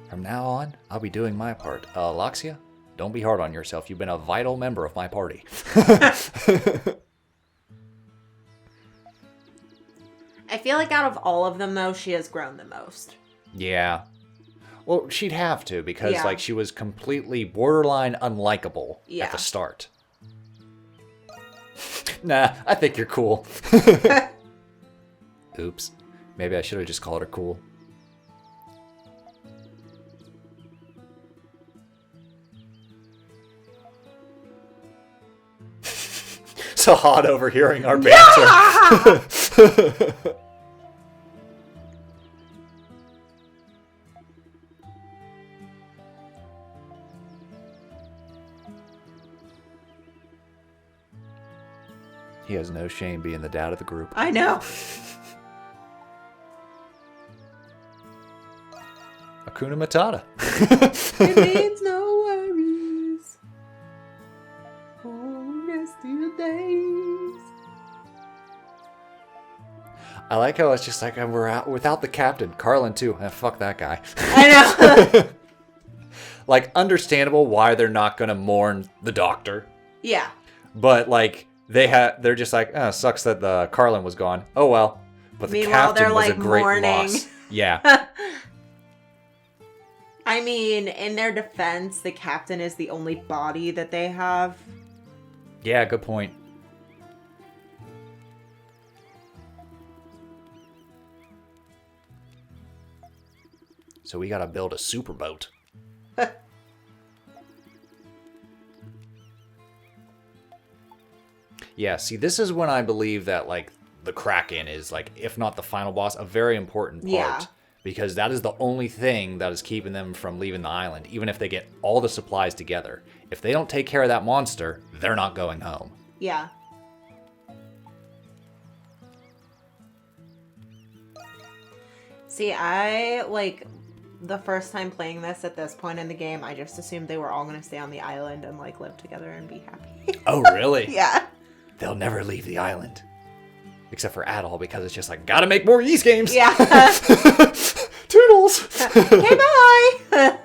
From now on, I'll be doing my part. Loxia, don't be hard on yourself. You've been a vital member of my party. I feel like out of all of them, though, she has grown the most. Yeah. Well, she'd have to, because Yeah. like she was completely borderline unlikable Yeah. at the start. Nah, I think you're cool. Oops. Maybe I should have just called her cool. So hot overhearing our banter. He has no shame being the dad of the group. I know. Hakuna Matata. It means no worries. Oh, rest of your days. I like how it's just like we're out without the captain. Carlin too. Fuck that guy. I know. Like, understandable why they're not gonna mourn the doctor, Yeah. but like they're just like, oh, sucks that the Carlin was gone. Oh well. But the Meanwhile, captain they're, was a like, great mourning. loss. Yeah. I mean, in their defense, the captain is the only body that they have. Yeah, good point. So we gotta build a super boat. Yeah, see, this is when I believe that, like, the Kraken is, like, if not the final boss, a very important part. Yeah. Because that is the only thing that is keeping them from leaving the island, even if they get all the supplies together. If they don't take care of that monster, they're not going home. Yeah. See, the first time playing this at this point in the game, I just assumed they were all going to stay on the island and, like, live together and be happy. Oh, really? Yeah. They'll never leave the island. Except for Adol, because it's just like, gotta make more Ys games! Yeah. Toodles! Okay, bye!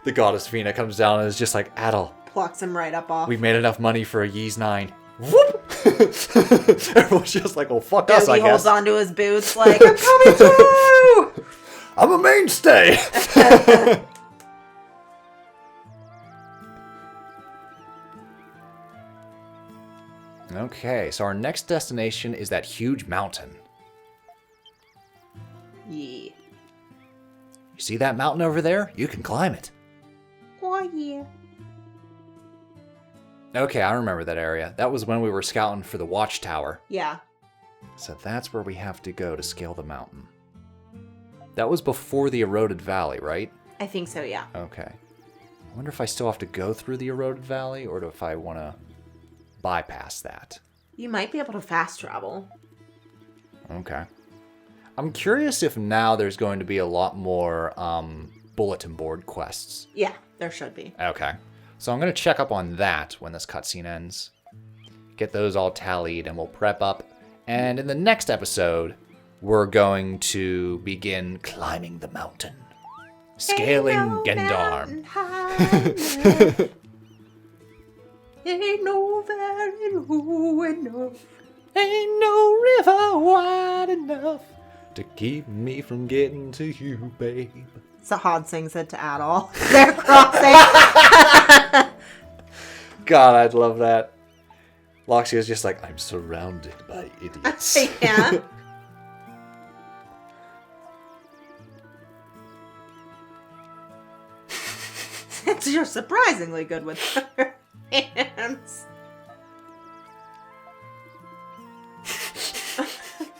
The goddess Fina comes down and is just like, Adol, Plucks him right up off. we've made enough money for a Ys 9. Whoop! Everyone's just like, well, fuck us, I He holds guess. onto his boots like, I'm coming through! I'm a mainstay! Okay, so our next destination is that huge mountain. Yeah. You see that mountain over there? You can climb it. Oh, yeah. Okay, I remember that area. That was when we were scouting for the watchtower. Yeah. So that's where we have to go to scale the mountain. That was before the eroded valley, right? I think so, yeah. Okay. I wonder if I still have to go through the eroded valley or if I want to bypass that. You might be able to fast travel. Okay. I'm curious if now there's going to be a lot more bulletin board quests. Yeah, there should be. Okay. So I'm going to check up on that when this cutscene ends. Get those all tallied and we'll prep up. And in the next episode, we're going to begin climbing the mountain. Scaling Gendarm. Ain't no valley low enough. Ain't no river wide enough to keep me from getting to you, babe. Sahad sings it to Adol. They're crossing. God, I'd love that. Loxia's just like, I'm surrounded by idiots. Yeah. You're surprisingly good with her hands.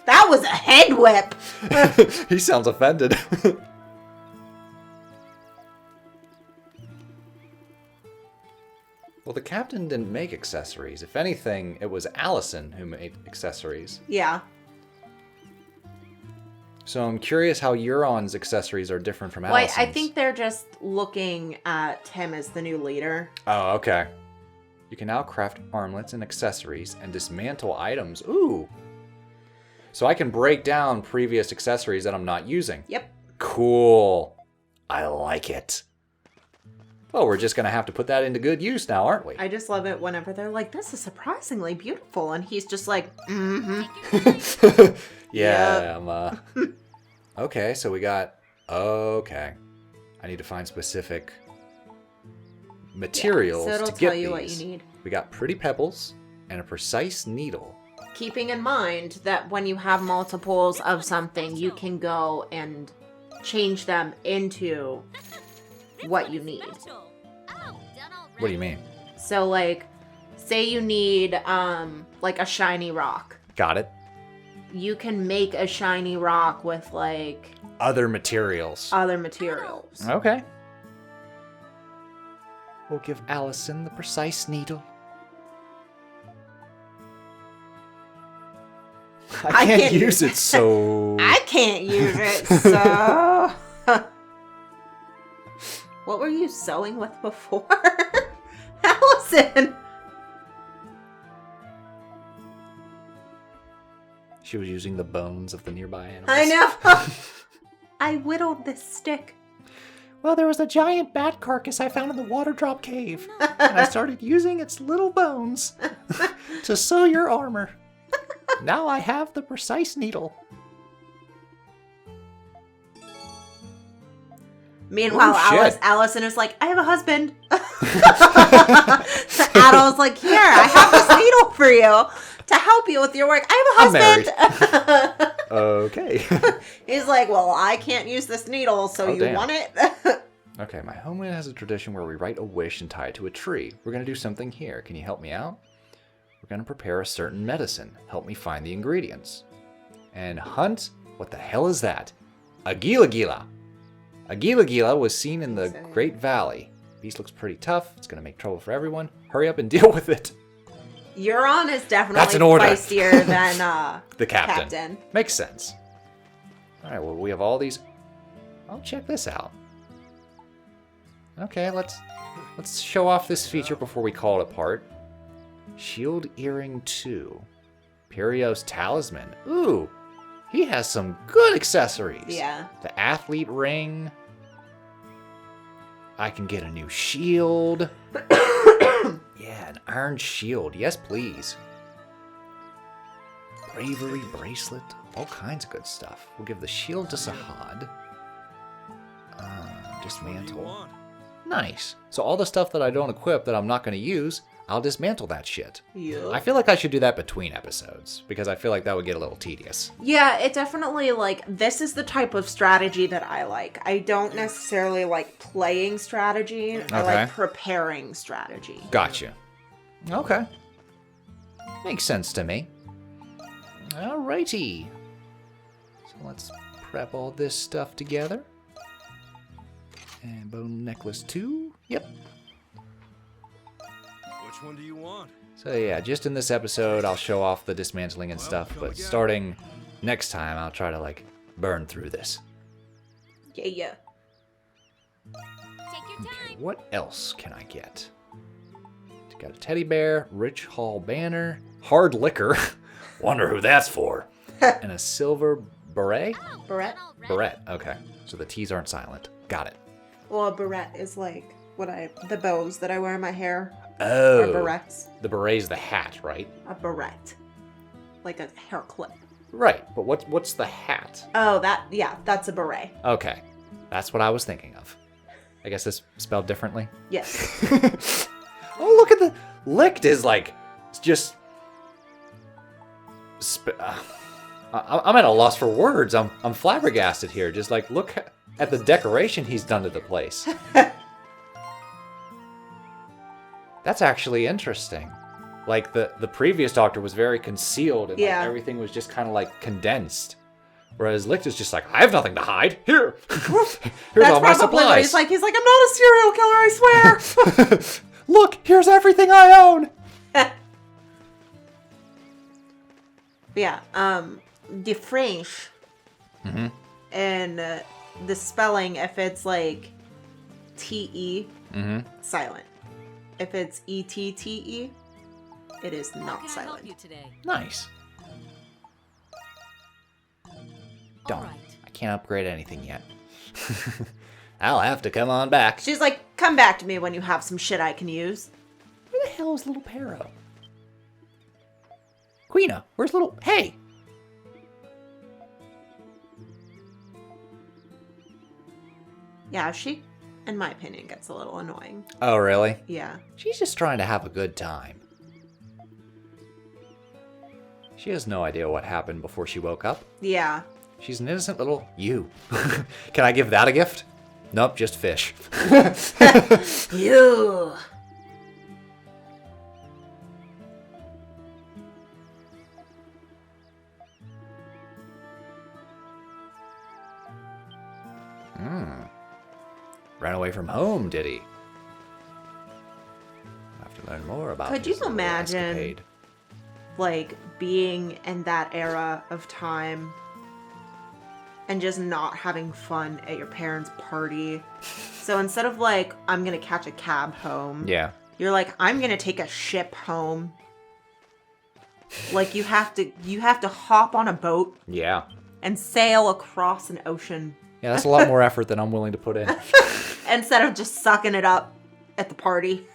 That was a head whip. He sounds offended. Well, the captain didn't make accessories. If anything, it was Allison who made accessories. Yeah. So I'm curious how Euron's accessories are different from Well, Allison's. I think they're just looking at him as the new leader. Oh, okay. You can now craft armlets and accessories and dismantle items. Ooh. So I can break down previous accessories that I'm not using. Yep. Cool. I like it. Well, we're just going to have to put that into good use now, aren't we? I just love it whenever they're like, this is surprisingly beautiful. And he's just like, mm-hmm. Yeah, Okay, so we got... Okay. I need to find specific materials so it'll to get tell you these. what you need. We got pretty pebbles and a precise needle. Keeping in mind that when you have multiples of something, you can go and change them into what you need. What do you mean? So, like, say you need, like, a shiny rock. Got it. You can make a shiny rock with, like, Other materials. other materials. Okay. We'll give Allison the precise needle. I can't use it, so... I can't use it, so... What were you sewing with before? Allison! She was using the bones of the nearby animals. I know! I whittled this stick. Well, there was a giant bat carcass I found in the water drop cave, and I started using its little bones to sew your armor. Now I have the precise needle. Meanwhile, Oh, shit. Allison is like, I have a husband. So Adol's like, here, I have this needle for you to help you with your work. I have a husband. Okay. He's like, well, I can't use this needle, so you damn. want it? Okay, my homeland has a tradition where we write a wish and tie it to a tree. We're going to do something here. Can you help me out? We're going to prepare a certain medicine. Help me find the ingredients. And hunt, what the hell is that? A gila-gila. A gila-gila was seen in the Great Valley. Beast looks pretty tough. It's going to make trouble for everyone. Hurry up and deal with it. Euron is definitely That's an order. feistier than The captain. Makes sense. All right, well, we have all these. I'll check this out. Okay, let's show off this feature before we call it apart. Shield Earring 2. Perios Talisman. Ooh, he has some good accessories. Yeah. The Athlete Ring. I can get a new shield. Yeah, an iron shield. Yes, please. Bravery Bracelet. All kinds of good stuff. We'll give the shield to Sahad. Dismantle. Nice. So all the stuff that I don't equip that I'm not going to use, I'll dismantle that shit. Yeah. I feel like I should do that between episodes, because I feel like that would get a little tedious. Yeah, it definitely, like, this is the type of strategy that I like. I don't necessarily like playing strategy. I like preparing strategy. Gotcha. Okay. Makes sense to me. Alrighty. So let's prep all this stuff together. And bone necklace 2. Yep. Which one do you want? So yeah, just in this episode, I'll show off the dismantling and stuff, but starting next time, I'll try to, like, burn through this. Yeah. Take your Okay, time. what else can I get? Got a teddy bear, rich hall banner, hard liquor. Wonder who that's for. And a silver beret? Oh, Barrette? all right. Beret, okay. So the T's aren't silent. Got it. Well, a barrette is like the bows that I wear in my hair Oh. are barrettes. The beret's the hat, right? A barrette. Like a hair clip. Right, but what's the hat? Oh, that's a beret. Okay, that's what I was thinking of. I guess it's spelled differently. Yes. Oh, look at the licked is like, it's just. I'm at a loss for words. I'm flabbergasted here. Just like look at the decoration he's done to the place. That's actually interesting. Like the previous Doctor was very concealed and like, everything was just kind of like condensed. Whereas Licht is just like, I have nothing to hide. Here. Here's all my supplies. He's like, I'm not a serial killer, I swear. Look, here's everything I own. Yeah, the French and the spelling, if it's like TE, silent. If it's ETTE, it is not silent. Nice. Don't. right. I can't upgrade anything yet. I'll have to come on back. She's like, come back to me when you have some shit I can use. Where the hell is little Pero? Queena, where's little... Hey! Yeah, she, in my opinion, gets a little annoying. Oh, really? Yeah. She's just trying to have a good time. She has no idea what happened before she woke up. Yeah. She's an innocent little you. Can I give that a gift? Nope, just fish. You. Ran away from home, did he? I have to learn more about Could his you little imagine, escapade. like, being in that era of time and just not having fun at your parents' party? So instead of like, I'm gonna catch a cab home, Yeah. you're like, I'm gonna take a ship home. Like you have to hop on a boat Yeah. and sail across an ocean Yeah, that's a lot more effort than I'm willing to put in. instead of just sucking it up at the party.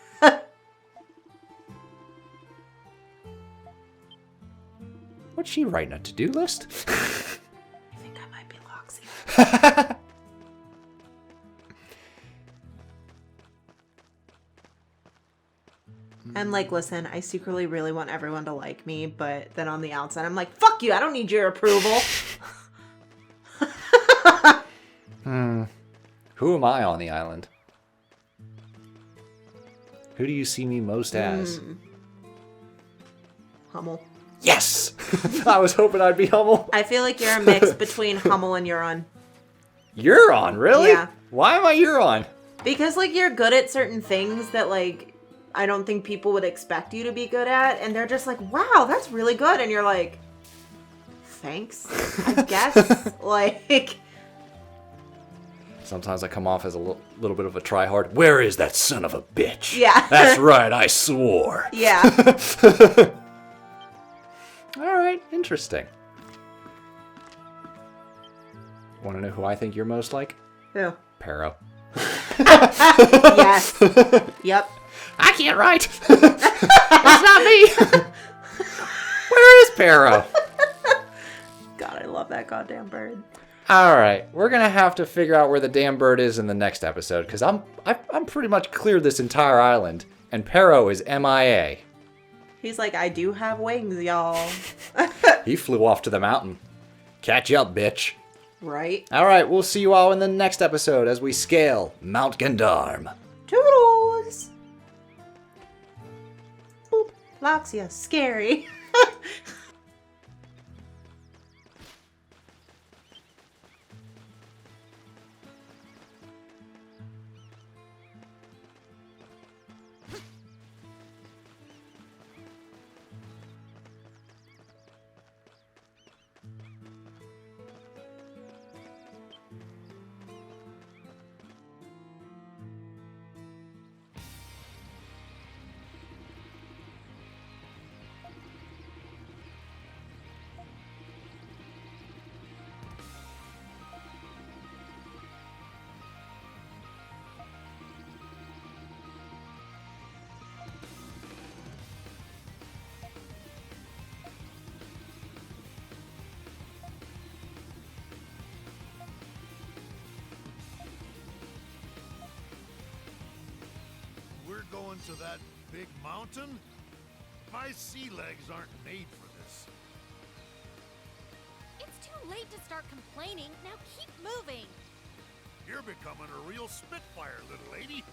What's she writing, a to-do list? I think I might be Loxy. And like, listen, I secretly really want everyone to like me, but then on the outside, I'm like, fuck you, I don't need your approval. Who am I on the island? Who do you see me most as? Hummel. Yes! I was hoping I'd be Hummel. I feel like you're a mix between Hummel and Euron. Euron, really? Yeah. Why am I Euron? Because, like, you're good at certain things that, like, I don't think people would expect you to be good at. And they're just like, wow, that's really good. And you're like, thanks, I guess. Like... Sometimes I come off as a little bit of a tryhard. Where is that son of a bitch? Yeah. That's right, I swore. Yeah. All right, interesting. Want to know who I think you're most like? Who? Pero. Yes. Yep. I can't write. It's not me. Where is Pero? God, I love that goddamn bird. All right, we're gonna have to figure out where the damn bird is in the next episode because I'm pretty much cleared this entire island, and Pero is MIA. He's like, I do have wings, y'all. He flew off to the mountain. Catch up, bitch. Right? All right, we'll see you all in the next episode as we scale Mount Gandharm. Toodles! Boop. Loxia, scary. We're going to that big mountain? My sea legs aren't made for this. It's too late to start complaining. Now keep moving. You're becoming a real spitfire, little lady.